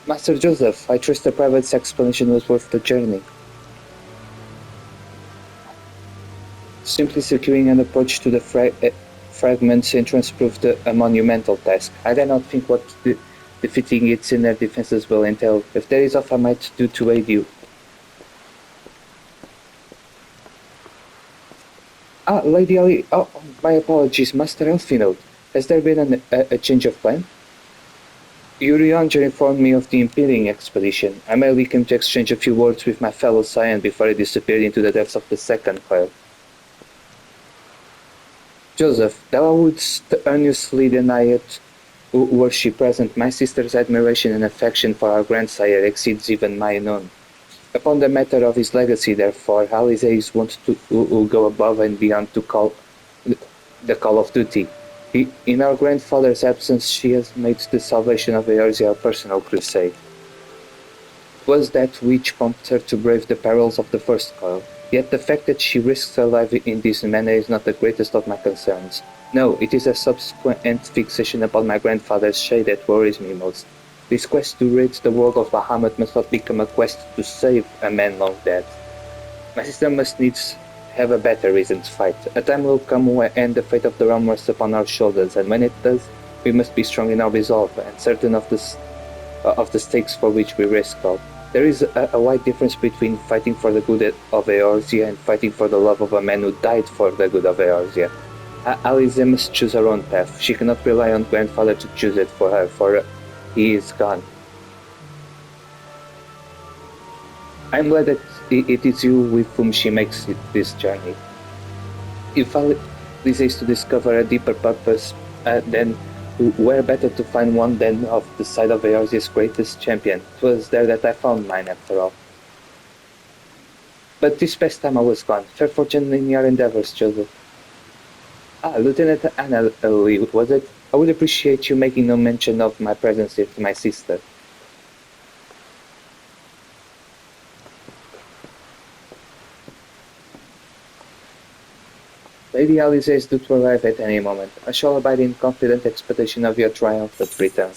Master Joseph, I trust the private's explanation was worth the journey. Simply securing an approach to the fragment's entrance proved a monumental task. I do not think what defeating its inner defenses will entail. If there is aught I might do to aid you. Lady Ali, my apologies, Master Elfinode. Has there been a change of plan? Yurionger informed me of the impending expedition. I merely came to exchange a few words with my fellow Scion before I disappeared into the depths of the second coil. Joseph, thou wouldst earnestly deny it were she present. My sister's admiration and affection for our grandsire exceeds even mine own. Upon the matter of his legacy, therefore, Alice is wont to go above and beyond to call the call of duty. In our grandfather's absence, she has made the salvation of Eorzea a personal crusade. It was that which prompted her to brave the perils of the first coil. Yet the fact that she risks her life in this manner is not the greatest of my concerns. No, it is a subsequent fixation upon my grandfather's shade that worries me most. This quest to rid the world of Bahamut must not become a quest to save a man long dead. My sister must needs have a better reason to fight. A time will come when the fate of the realm rests upon our shoulders, and when it does, we must be strong in our resolve and certain of the stakes for which we risk all. There is a wide difference between fighting for the good of Eorzea and fighting for the love of a man who died for the good of Eorzea. Alice must choose her own path. She cannot rely on grandfather to choose it for her, for he is gone. I'm glad that it is you with whom she makes this journey. If Alice is to discover a deeper purpose, then where better to find one than of the side of Eorzea's greatest champion? 'Twas there that I found mine, after all. But this past time I was gone. Fair fortune in your endeavors, Joseph. Lieutenant Anna Lee, was it? I would appreciate you making no mention of my presence here to my sister. Lady Alice is due to arrive at any moment. I shall abide in confident expectation of your triumphant return.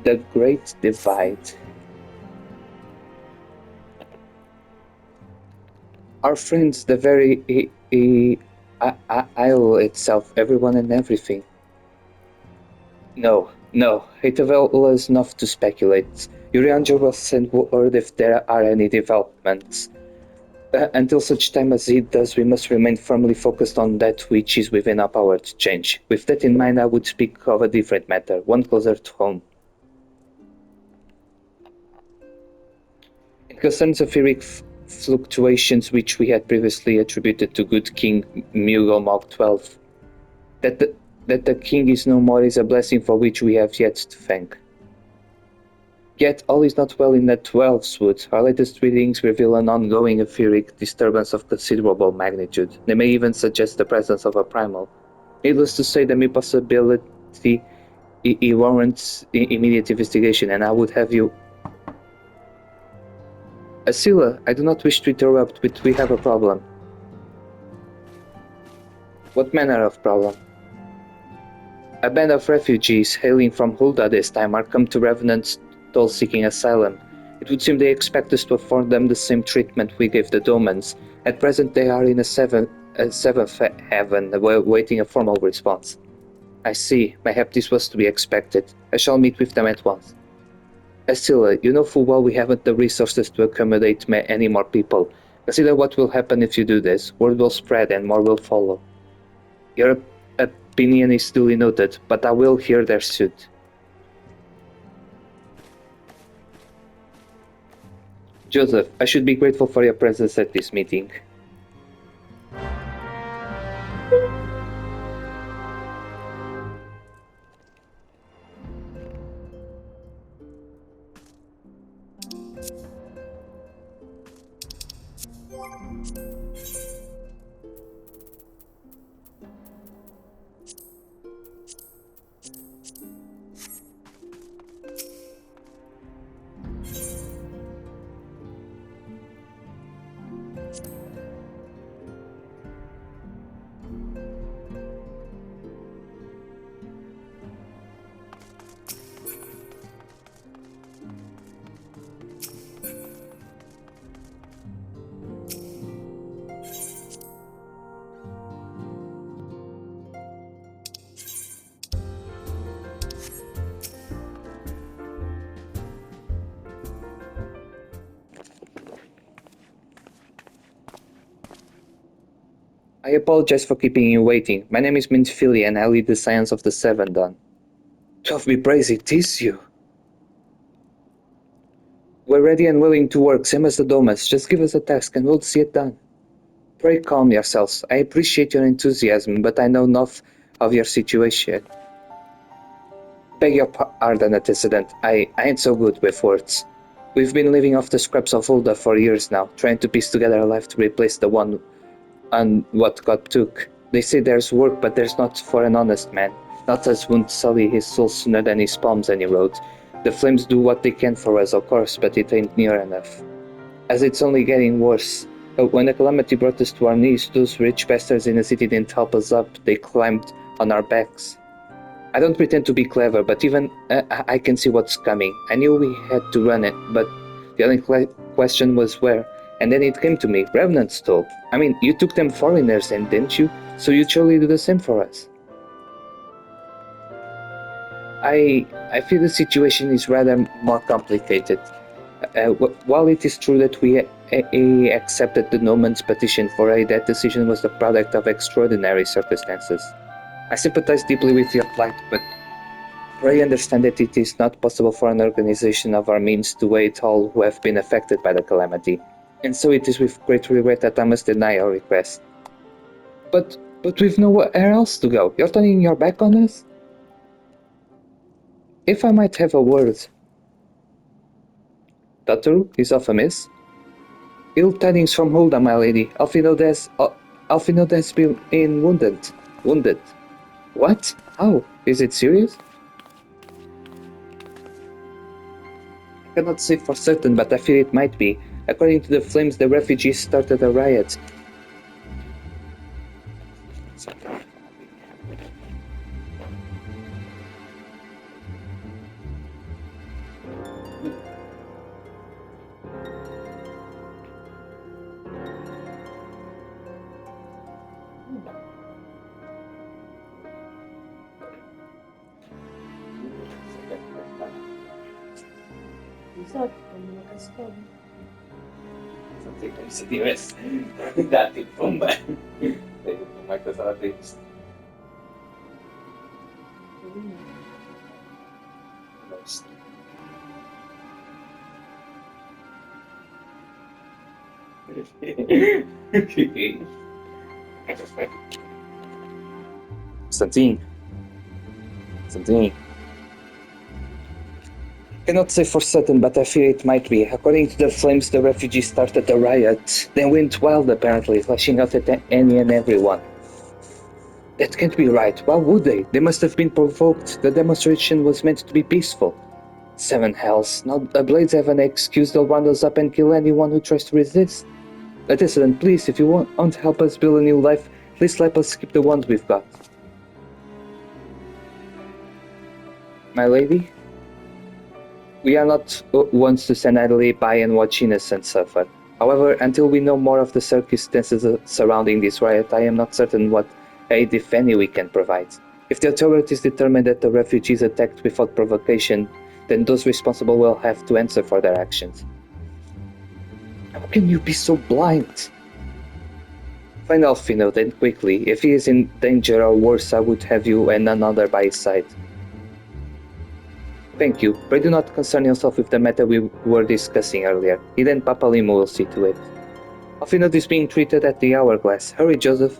The Great Divide. Our friends, the very isle itself, everyone and everything. No, it avails enough to speculate. Urianger will send word if there are any developments. Until such time as he does, we must remain firmly focused on that which is within our power to change. With that in mind, I would speak of a different matter, one closer to home. It concerns etheric fluctuations which we had previously attributed to good King Mugomog XII. That the king is no more is a blessing for which we have yet to thank. Yet all is not well in the 12's wood. Our latest readings reveal an ongoing etheric disturbance of considerable magnitude. They may even suggest the presence of a primal. Needless to say, the mere possibility warrants immediate investigation, and I would have you... Asila, I do not wish to interrupt, but we have a problem. What manner of problem? A band of refugees hailing from Hulda this time are come to Revenant's Toll seeking asylum. It would seem they expect us to afford them the same treatment we gave the Domans. At present they are in a seventh heaven, waiting a formal response. I see. Mayhap this was to be expected. I shall meet with them at once. Estilla, you know full well we haven't the resources to accommodate any more people. Consider what will happen if you do this. Word will spread and more will follow. Your opinion is duly noted, but I will hear their suit. Joseph, I should be grateful for your presence at this meeting. I apologize for keeping you waiting. My name is Mintfili and I lead the Science of the Seven Dawn. 12 be praised, it is you! We're ready and willing to work, same as the Domus. Just give us a task and we'll see it done. Pray calm yourselves. I appreciate your enthusiasm, but I know enough of your situation. Beg your pardon, antecedent. I ain't so good with words. We've been living off the scraps of Ulda for years now, trying to piece together a life to replace the one and what God took. They say there's work, but there's not for an honest man. Not as won't sully his soul sooner than his palms, any road. The flames do what they can for us, of course, but it ain't near enough. As it's only getting worse. When the calamity brought us to our knees, those rich bastards in the city didn't help us up, they climbed on our backs. I don't pretend to be clever, but even I can see what's coming. I knew we had to run it, but the only question was where. And then it came to me, Revenant stole. I mean, you took them foreigners in, didn't you? So you'd surely do the same for us. I feel the situation is rather more complicated. While it is true that we accepted the Noman's petition for aid, that decision was the product of extraordinary circumstances. I sympathize deeply with your plight, but pray understand that it is not possible for an organization of our means to aid all who have been affected by the calamity. And so it is with great regret that I must deny your request. But we've nowhere else to go. You're turning your back on us? If I might have a word. Doctor, is off amiss? Ill tidings from Hulda, my lady. Alfinodes been wounded. Wounded. What? How? Is it serious? I cannot say for certain, but I fear it might be. According to the flames, the refugees started a riot. Esatto, quando lo cascavo. Senti come se ti avessi dato il bomba. Ma cosa l'ha visto? Constantine. Constantine. Cannot say for certain, but I fear it might be. According to the flames, the refugees started a riot. They went wild, apparently, lashing out at any and everyone. That can't be right. Why would they? They must have been provoked. The demonstration was meant to be peaceful. Seven hells. Now the Blades have an excuse. They'll round us up and kill anyone who tries to resist. Listen, please, if you want to help us build a new life, please let us keep the ones we've got. My lady? We are not ones to stand idly by and watch innocents suffer. However, until we know more of the circumstances surrounding this riot, I am not certain what aid, if any, we can provide. If the authorities determine that the refugees attacked without provocation, then those responsible will have to answer for their actions. How can you be so blind? Find Alfino, then quickly. If he is in danger or worse, I would have you and none other by his side. Thank you. Pray do not concern yourself with the matter we were discussing earlier. He and Papa Limo will see to it. Alfino is being treated at the Hourglass. Hurry, Joseph.